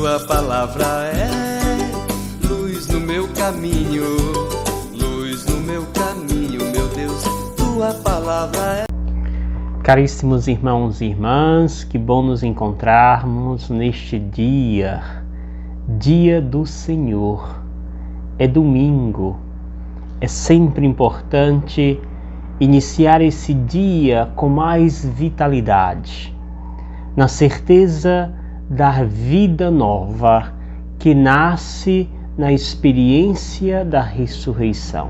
tua palavra é luz no meu caminho, luz no meu caminho, meu Deus, tua palavra é. Caríssimos irmãos e irmãs, que bom nos encontrarmos neste dia, dia do Senhor. É domingo, é sempre importante iniciar esse dia com mais vitalidade, na certeza da vida nova que nasce na experiência da ressurreição.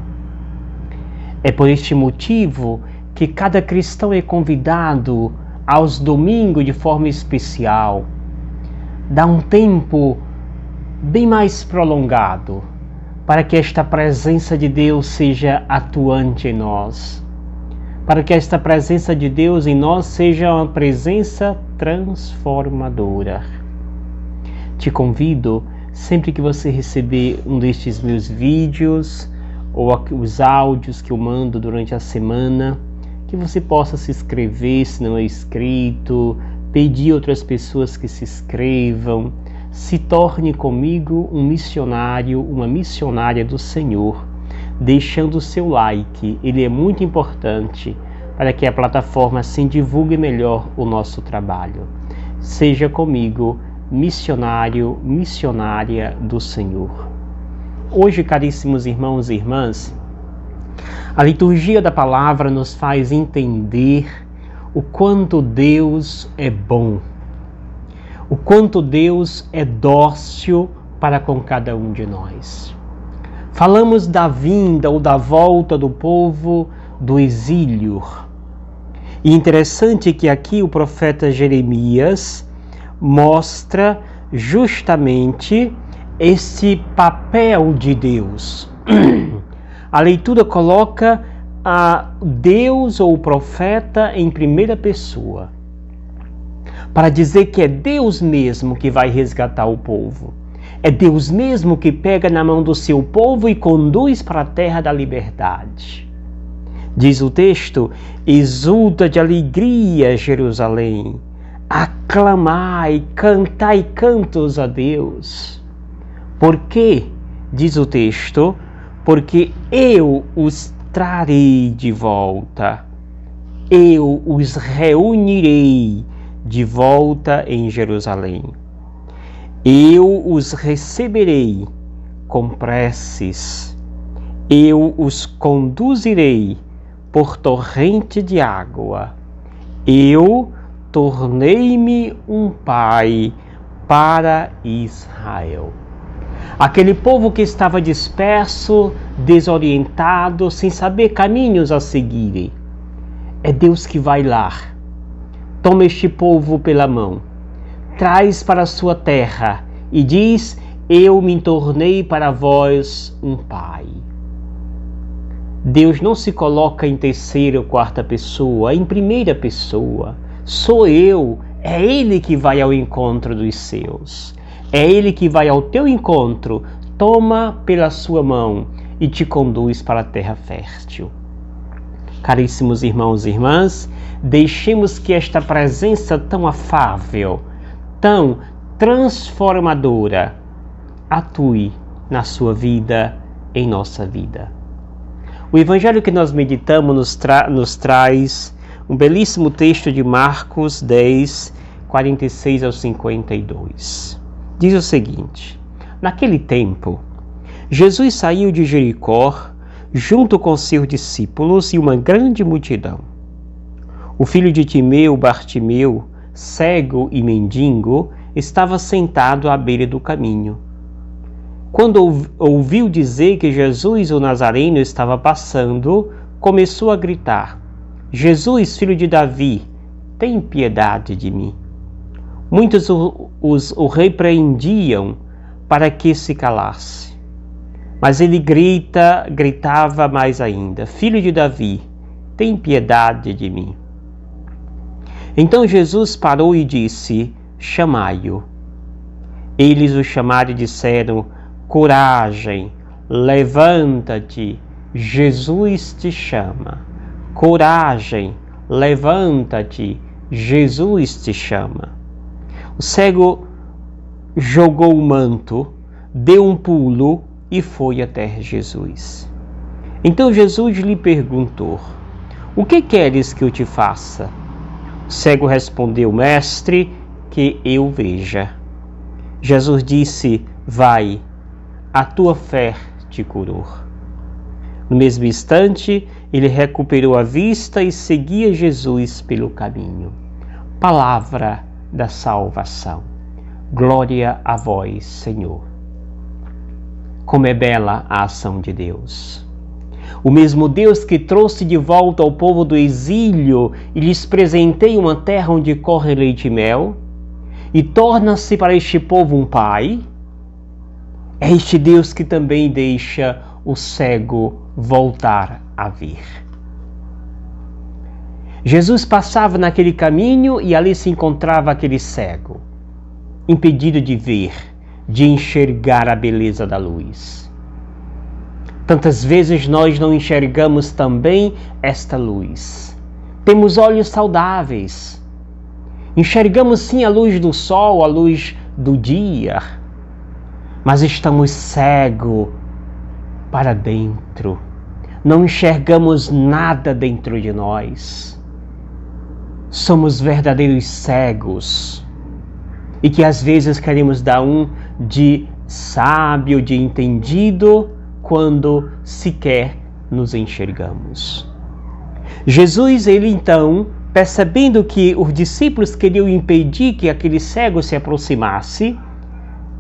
É por este motivo que cada cristão é convidado aos domingos de forma especial, dá um tempo bem mais prolongado para que esta presença de Deus seja atuante em nós, para que esta presença de Deus em nós seja uma presença transformadora. Te convido, sempre que você receber um destes meus vídeos ou os áudios que eu mando durante a semana, que você possa se inscrever se não é inscrito, pedir outras pessoas que se inscrevam, se torne comigo um missionário, uma missionária do Senhor, deixando o seu like. Ele é muito importante para que a plataforma assim divulgue melhor o nosso trabalho. Seja comigo missionário, missionária do Senhor. Hoje, caríssimos irmãos e irmãs, a liturgia da palavra nos faz entender o quanto Deus é bom, o quanto Deus é dócil para com cada um de nós. Falamos da vinda ou da volta do povo do exílio. E interessante que aqui o profeta Jeremias mostra justamente esse papel de Deus. A leitura coloca a Deus ou o profeta em primeira pessoa, para dizer que é Deus mesmo que vai resgatar o povo. É Deus mesmo que pega na mão do seu povo e conduz para a terra da liberdade. Diz o texto: exulta de alegria, Jerusalém, aclamai, cantai cantos a Deus. Por quê? Diz o texto: porque eu os trarei de volta, eu os reunirei de volta em Jerusalém. Eu os receberei com preces, eu os conduzirei por torrente de água. Eu tornei-me um pai para Israel. Aquele povo que estava disperso, desorientado, sem saber caminhos a seguirem. É Deus que vai lá, toma este povo pela mão, traz para a sua terra e diz: eu me tornei para vós um pai. Deus não se coloca em terceira ou quarta pessoa, em primeira pessoa. Sou eu, é Ele que vai ao encontro dos seus. É Ele que vai ao teu encontro, toma pela sua mão e te conduz para a terra fértil. Caríssimos irmãos e irmãs, deixemos que esta presença tão afável, tão transformadora, atue na sua vida, em nossa vida. O evangelho que nós meditamos nos traz um belíssimo texto de Marcos 10, 46 ao 52. Diz o seguinte: naquele tempo, Jesus saiu de Jericó, junto com seus discípulos e uma grande multidão. O filho de Timeu, Bartimeu, cego e mendigo, estava sentado à beira do caminho. Quando ouviu dizer que Jesus, o Nazareno, estava passando, começou a gritar: Jesus, filho de Davi, tem piedade de mim. Muitos o repreendiam para que se calasse. Mas ele gritava mais ainda: Filho de Davi, tem piedade de mim. Então Jesus parou e disse: chamai-o. Eles o chamaram e disseram: coragem, levanta-te, Jesus te chama. Coragem, levanta-te, Jesus te chama. O cego jogou o manto, deu um pulo e foi até Jesus. Então Jesus lhe perguntou: o que queres que eu te faça? O cego respondeu: mestre, que eu veja. Jesus disse: vai, a tua fé te curou. No mesmo instante, ele recuperou a vista e seguia Jesus pelo caminho. Palavra da salvação. Glória a vós, Senhor. Como é bela a ação de Deus. O mesmo Deus que trouxe de volta ao povo do exílio e lhes presenteia uma terra onde corre leite e mel, e torna-se para este povo um pai, é este Deus que também deixa o cego voltar a ver. Jesus passava naquele caminho e ali se encontrava aquele cego, impedido de ver, de enxergar a beleza da luz. Tantas vezes nós não enxergamos também esta luz. Temos olhos saudáveis. Enxergamos sim a luz do sol, a luz do dia, mas estamos cegos para dentro. Não enxergamos nada dentro de nós. Somos verdadeiros cegos e que às vezes queremos dar um de sábio, de entendido, quando sequer nos enxergamos. Jesus, ele então, percebendo que os discípulos queriam impedir que aquele cego se aproximasse,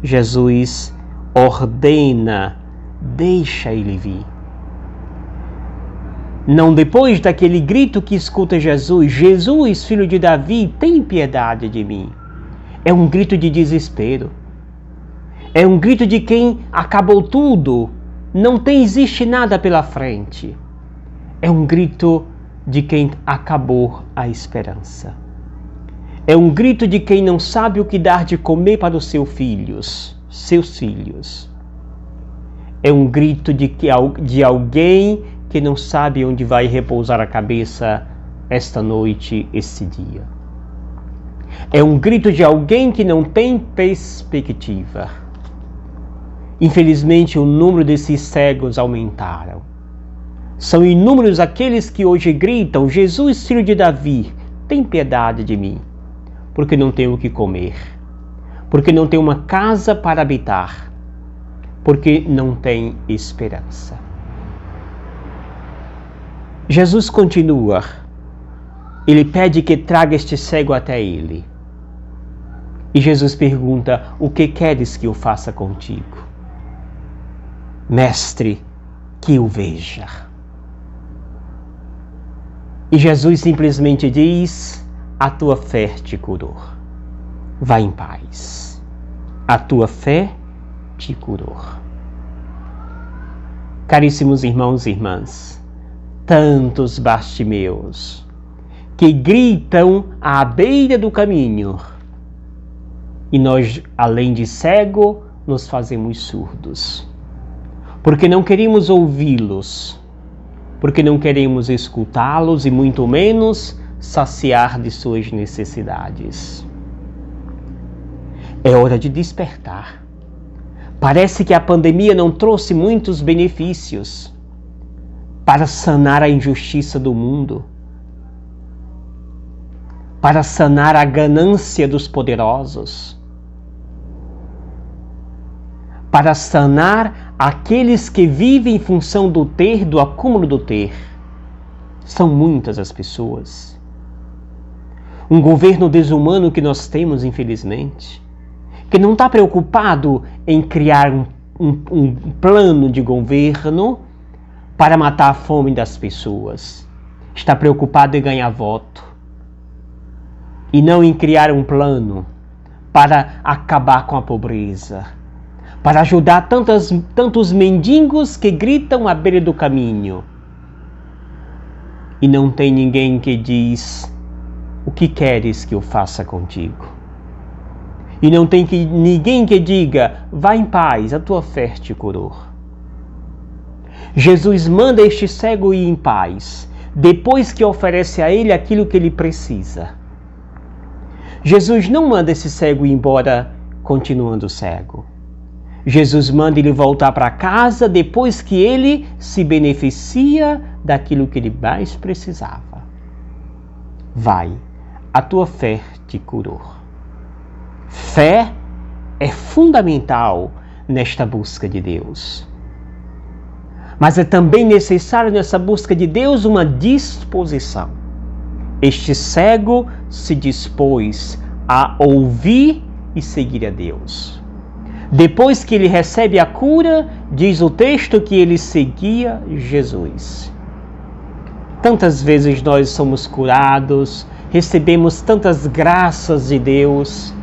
Jesus ordena: deixa ele vir. Não depois daquele grito que escuta Jesus: Jesus, filho de Davi, tem piedade de mim. É um grito de desespero. É um grito de quem acabou tudo. Não existe nada pela frente. É um grito de quem acabou a esperança. É um grito de quem não sabe o que dar de comer para os seus filhos. É um grito de alguém que não sabe onde vai repousar a cabeça esta noite, este dia. É um grito de alguém que não tem perspectiva. Infelizmente, o número desses cegos aumentaram. São inúmeros aqueles que hoje gritam: Jesus, filho de Davi, tem piedade de mim, porque não tenho o que comer, porque não tenho uma casa para habitar, porque não tem esperança. Jesus continua. Ele pede que traga este cego até ele. E Jesus pergunta: o que queres que eu faça contigo? Mestre, que eu veja. E Jesus simplesmente diz: a tua fé te curou. Vá em paz. A tua fé te curou. Caríssimos irmãos e irmãs, tantos Bartimeus que gritam à beira do caminho, e nós, além de cego, nos fazemos surdos, porque não queremos ouvi-los, porque não queremos escutá-los e muito menos saciar de suas necessidades. É hora de despertar. Parece que a pandemia não trouxe muitos benefícios para sanar a injustiça do mundo, para sanar a ganância dos poderosos, para sanar aqueles que vivem em função do ter, do acúmulo do ter. São muitas as pessoas. Um governo desumano que nós temos, infelizmente, que não está preocupado em criar um plano de governo para matar a fome das pessoas. Está preocupado em ganhar voto e não em criar um plano para acabar com a pobreza, para ajudar tantos mendigos que gritam à beira do caminho. E não tem ninguém que diz: o que queres que eu faça contigo? E não tem ninguém que diga: vá em paz, a tua fé te curou. Jesus manda este cego ir em paz, depois que oferece a ele aquilo que ele precisa. Jesus não manda esse cego ir embora continuando cego. Jesus manda ele voltar para casa depois que ele se beneficia daquilo que ele mais precisava. Vai, a tua fé te curou. Fé é fundamental nesta busca de Deus. Mas é também necessário nessa busca de Deus uma disposição. Este cego se dispôs a ouvir e seguir a Deus. Depois que ele recebe a cura, diz o texto que ele seguia Jesus. Tantas vezes nós somos curados, recebemos tantas graças de Deus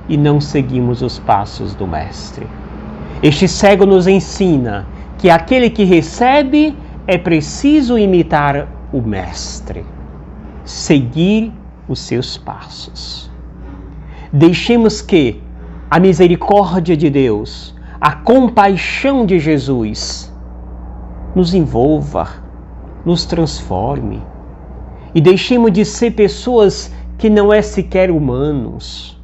e não seguimos os passos do Mestre. Este cego nos ensina que aquele que recebe é preciso imitar o Mestre, seguir os seus passos. Deixemos que a misericórdia de Deus, a compaixão de Jesus nos envolva, nos transforme e deixemos de ser pessoas que não é sequer humanos,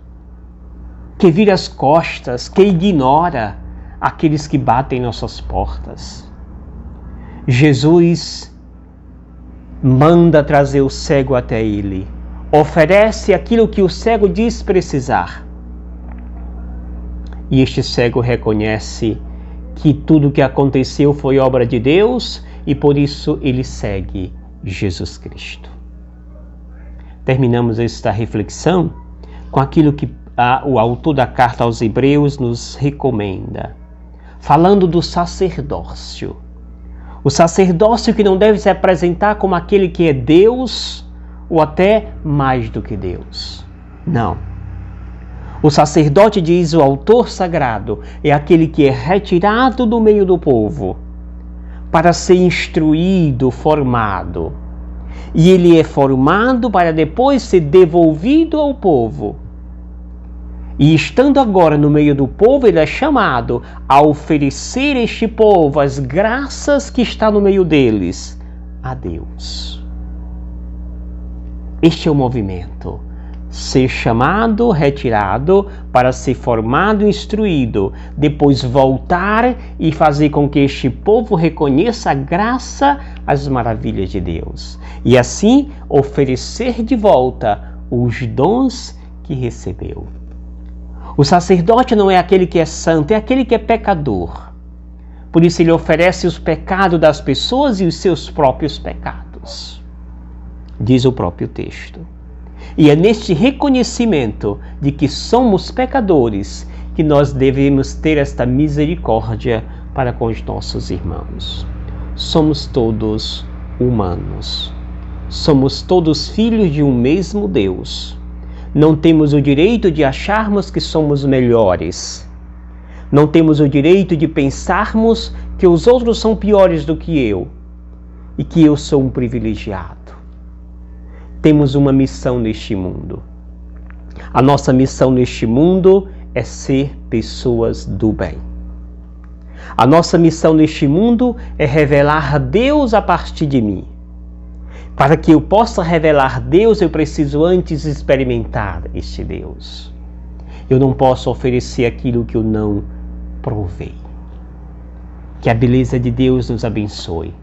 que vira as costas, que ignora aqueles que batem nossas portas. Jesus manda trazer o cego até ele, oferece aquilo que o cego diz precisar. E este cego reconhece que tudo o que aconteceu foi obra de Deus e por isso ele segue Jesus Cristo. Terminamos esta reflexão com aquilo que o autor da carta aos Hebreus nos recomenda, falando do sacerdócio. O sacerdócio que não deve se apresentar como aquele que é Deus ou até mais do que Deus. Não. O sacerdote, diz o autor sagrado, é aquele que é retirado do meio do povo para ser instruído, formado. E ele é formado para depois ser devolvido ao povo. E estando agora no meio do povo, ele é chamado a oferecer este povo as graças que está no meio deles a Deus. Este é o movimento. Ser chamado, retirado, para ser formado e instruído, depois voltar e fazer com que este povo reconheça a graça, as maravilhas de Deus. E assim oferecer de volta os dons que recebeu. O sacerdote não é aquele que é santo, é aquele que é pecador. Por isso ele oferece os pecados das pessoas e os seus próprios pecados. Diz o próprio texto. E é neste reconhecimento de que somos pecadores que nós devemos ter esta misericórdia para com os nossos irmãos. Somos todos humanos. Somos todos filhos de um mesmo Deus. Não temos o direito de acharmos que somos melhores. Não temos o direito de pensarmos que os outros são piores do que eu e que eu sou um privilegiado. Temos uma missão neste mundo. A nossa missão neste mundo é ser pessoas do bem. A nossa missão neste mundo é revelar Deus a partir de mim. Para que eu possa revelar Deus, eu preciso antes experimentar este Deus. Eu não posso oferecer aquilo que eu não provei. Que a beleza de Deus nos abençoe.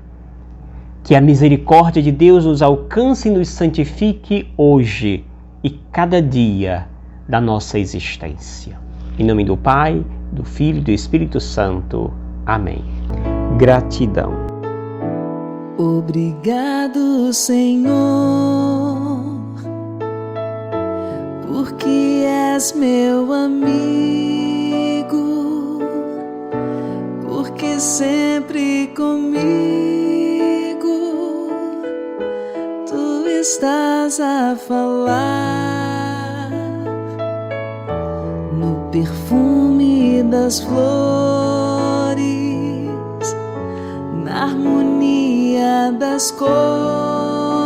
Que a misericórdia de Deus nos alcance e nos santifique hoje e cada dia da nossa existência. Em nome do Pai, do Filho e do Espírito Santo. Amém. Gratidão. Obrigado, Senhor, porque és meu amigo, porque sempre comigo tu estás a falar no perfume das flores, na harmonia das cores,